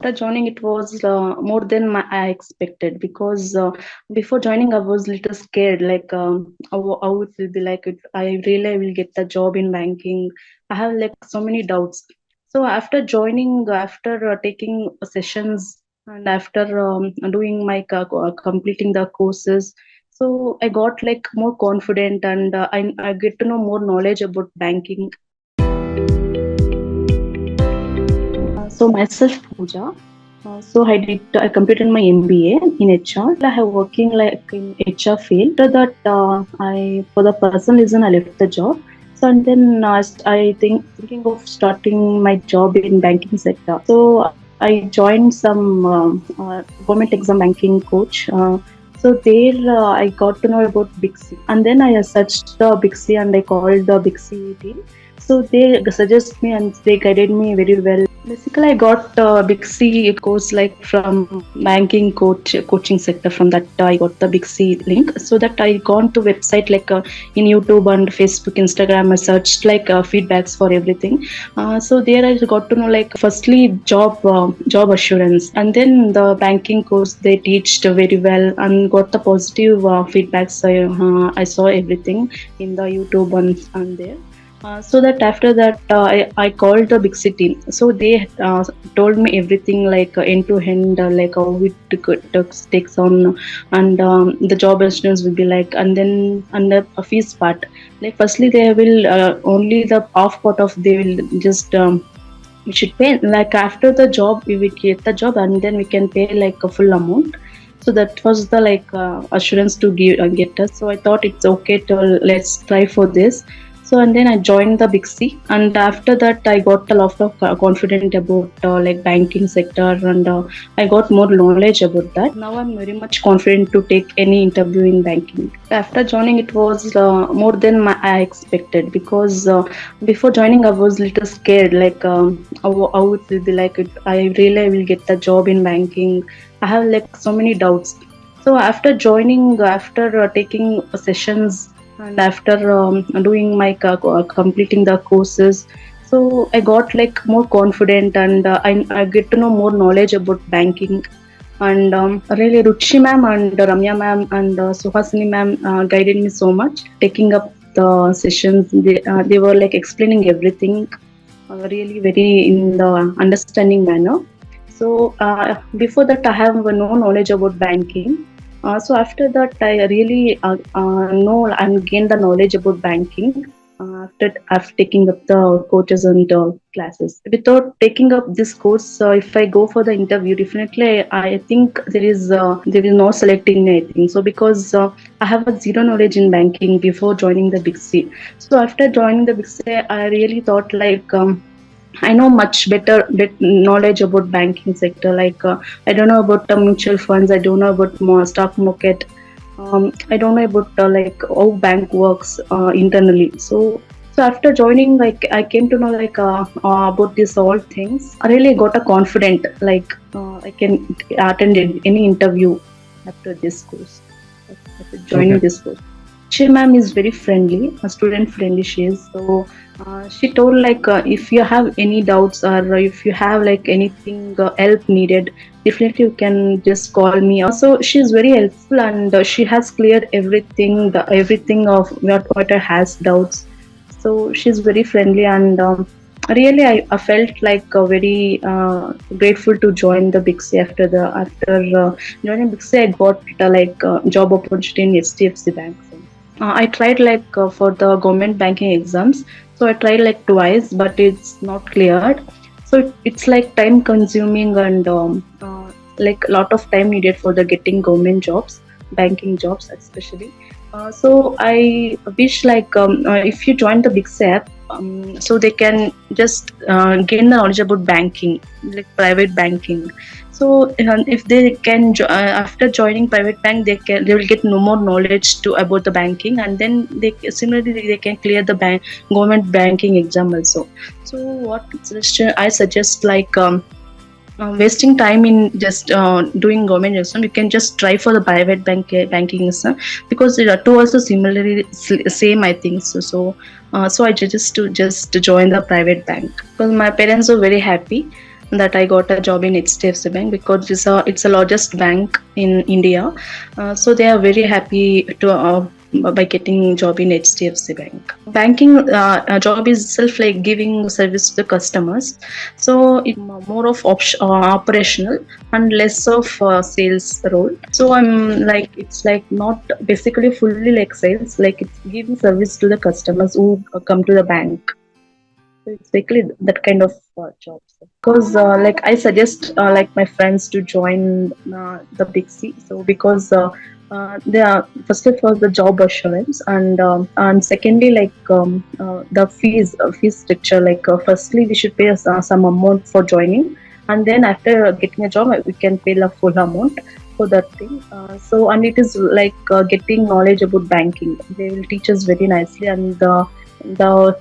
After joining, it was more than I expected because before joining, I was little scared, like how it will be like. If I really will get the job in banking. I have like so many doubts. So after joining, after taking sessions and after doing my completing the courses, so I got like more confident and I get to know more knowledge about banking. So myself, Pooja. I completed my MBA in HR. I have working like in HR field. After that, I for the personal reason I left the job. So and then I think thinking of starting my job in banking sector. So I joined some government exam banking coach. So there I got to know about Bixi, and then I searched the Bixi and I called the Bixi team. So they suggest me and they guided me very well. Basically, I got Big C course like from banking coaching sector. From that, I got the Big C link. So that I gone to website like in YouTube and Facebook, Instagram. I searched like feedbacks for everything. So there I got to know like firstly job assurance, and then the banking course they teached very well and got the positive feedbacks. I saw everything in the YouTube and there. So that after that I called the big city, so they told me everything like end to end, like how it takes on, and the job assurance will be like, and then and the fees part, like firstly they will only the off part of they will just we should pay like after the job we will get the job and then we can pay like a full amount. So that was the like assurance to give get us. So I thought it's okay to let's try for this. So and then I joined the Big C, and after that I got a lot of confident about like banking sector, and I got more knowledge about that. Now I'm very much confident to take any interview in banking. After joining, it was more than I expected because before joining I was little scared, like how it will be like. If I really will get the job in banking. I have like so many doubts. So after joining, after taking sessions and after doing my completing the courses, so I got like more confident and I get to know more knowledge about banking. And really Ruchi ma'am and Ramya ma'am and Suhasini ma'am guided me so much taking up the sessions. They were like explaining everything really very in the understanding manner. So before that, I have no knowledge about banking. So after that, I really know and gain the knowledge about banking after taking up the courses and classes. Without taking up this course, if I go for the interview, definitely I think there is no selecting anything. So because I have a zero knowledge in banking before joining the Big C. So after joining the Big C, I really thought like. I know much better knowledge about banking sector. Like I don't know about mutual funds. I don't know about more stock market. I don't know about like how bank works internally. So after joining, like I came to know like about these all things. I really got a confident like I can attend any interview after this course. After joining Okay. this course. She ma'am is very friendly, student friendly she is. So she told like if you have any doubts or if you have like anything help needed, definitely you can just call me. Also, she is very helpful and she has cleared everything, everything of what I has doubts. So she's very friendly and really I felt like very grateful to join the Big C after joining Big C. I got like job opportunity in HDFC Bank. I tried like for the government banking exams. So I tried like twice, but it's not cleared. So it's like time consuming and like a lot of time needed for the getting government jobs, banking jobs especially. So I wish like if you join the Big SAP, so they can just gain the knowledge about banking, like private banking. So if they can after joining private bank, they will get no more knowledge to about the banking, and then they similarly they can clear the government banking exam also. So what suggestion I suggest like. Wasting time in just doing government exam, you can just try for the private banking exam because they are two also similarly same I think so I just to join the private bank because my parents are very happy. that I got a job in HDFC Bank because it's a largest bank in India. So they are very happy to by getting job in HDFC Bank. Banking job is itself like giving service to the customers. So it's more of operational and less of sales role. So I'm like, it's like not basically fully like sales, like it's giving service to the customers who come to the bank. So it's basically that kind of jobs. Because like I suggest like my friends to join the Big C. So because they are first of all the job assurance, and secondly like the fees structure. Like firstly we should pay some amount for joining, and then after getting a job we can pay the full amount for that thing. So and it is like getting knowledge about banking. They will teach us very nicely, and the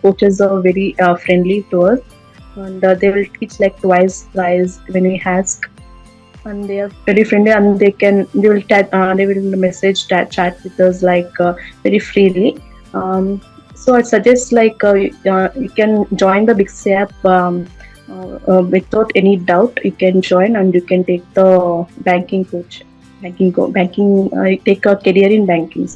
coaches are very friendly to us, and they will teach like twice thrice when we ask, and they are very friendly, and they will message chat with us like very freely. So I suggest like you can join the Big C app without any doubt. You can join and you can take the banking coach, take a career in banking.